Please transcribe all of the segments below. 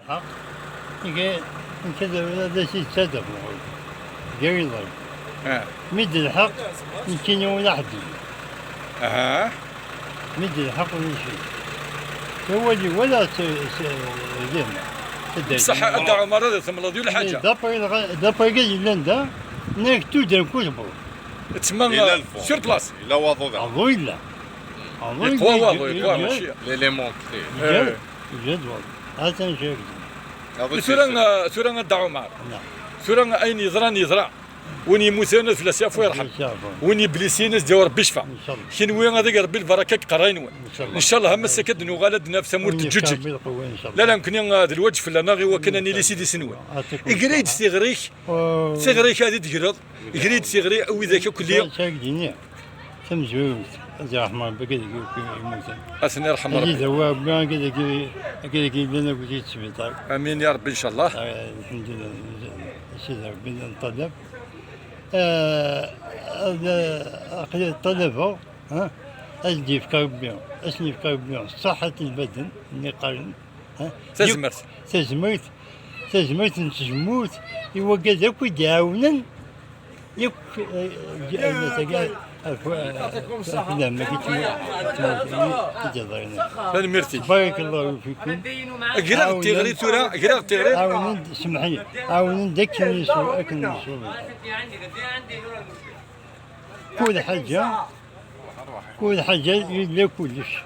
حق كذا هذا شيء صدق قوي مد الحق يمكن يوم أحد مد الحق ولا شيء هو اللي ولا بصح أدى عمر هذا ثم ديال الحاجة دابا قال لندا ناك تودر كلبو تسمى سور بلاص لا واضو لا يقوى واضو يقوى ماشي ليليمون كثير جدول هذا نشوف ثورة أدى عمر ثورة أين يزرع وين يموت ناس في السياف ويرحم وين يبليسي ناس ديال ربي شفا كاين وين هذاك ربي البركه قراين ان شاء الله هم سكد نغالدنا في ثمور الجوج لا يمكن هذا الوجه في لنا غير وكانني لي سيدي سنوي يقريد تيغريك هذه تقرض يقريد تيغري او ذاك كل يوم تمزوج الله يرحمه بكذا يموت اسني يرحم ربي هذا هو بان كذا لنا بكيت سبيطار امين يا ربي ان شاء الله الحمد لله سيدي ربي نطلب طلبوا أجدي في كربيون أسني في كربيون صحة البدن اللي قارن تزمرت نتجموت يوقع ذاك يدعونا يك لا ما قلت ميرتي بارك الله فيكم قرا تيغري ثورة قرا تيغري عاون سمحي عاون ذكرني سوء أكل كل حاجة يدير كلش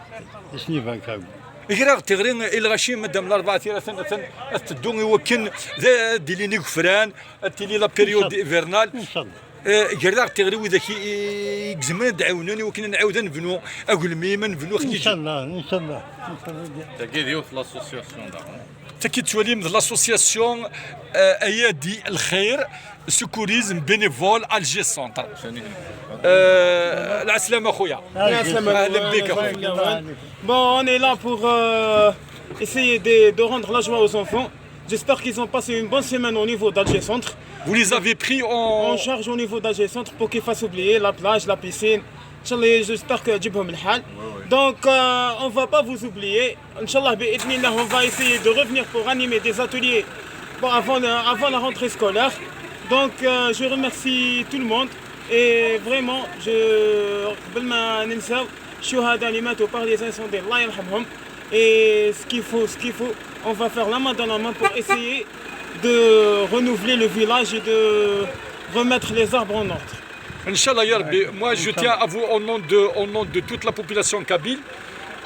اسني فاكر قرا تيغري إلى غشيم مدام الأربعة ثلاثة الدون يوكن ذا ديليني غفران تيلي لا بيريود إيفرنال إن شاء الله قرا تيغري وذاك يجزمان دعونوني وكنا نعاود نبنو أقول ميما نبنو إن شاء الله تاكيد يوث لاسوسياسيون تاكيد تولي من لاسوسياسيون ايادي الخير سكوريزم بينيفول الجي سونتر العسلامة خويا اهلا بك اخويا Bon, on est là pour essayer de rendre la joie aux enfants. J'espère qu'ils ont passé une bonne semaine au niveau d'Alger Centre. Vous les avez pris en charge au niveau d'Alger Centre pour qu'ils fassent oublier la plage, la piscine. Inch'Allah, j'espère que Djibhom al-Hal. Donc, on ne va pas vous oublier. Inch'Allah, on va essayer de revenir pour animer des ateliers avant la rentrée scolaire. Donc, je remercie tout le monde. Et vraiment, قبل ما ننساو الشهداء اللي ماتوا par les incendies, الله يرحمهم. Et ce qu'il faut, on va faire la main dans la main pour essayer de renouveler le village et de remettre les arbres en ordre. Inch'Allah ya Rabbi, moi je tiens à vous au nom de toute la population kabyle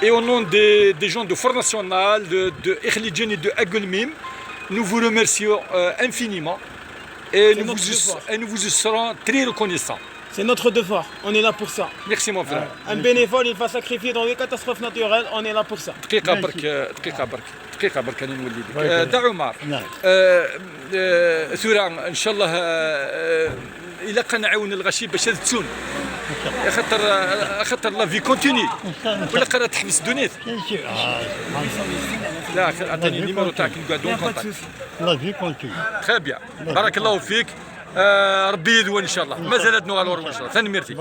et au nom des gens de Front National, de Ikhlijen et de Agulmim, nous vous remercions infiniment et nous vous serons très reconnaissants. C'est notre devoir, on est là pour ça. Merci mon frère. Un bénévole, il va sacrifier dans les catastrophes naturelles, on est là pour ça. دقيقة برك أنا نولي لك. دا عمر. ثورة إن شاء الله إلا قنعون الغشي باش تسون. خاطر لا في كونتيني. ولا قرا تحبس دونيت. لا عطيني النيميرو تاعك نقعدوا كونتاكت. لا في كونتيني. تخي بيان. بارك الله فيك. ربي يدوي ان شاء الله مازال نوغالور ان شاء الله ثاني ميرتي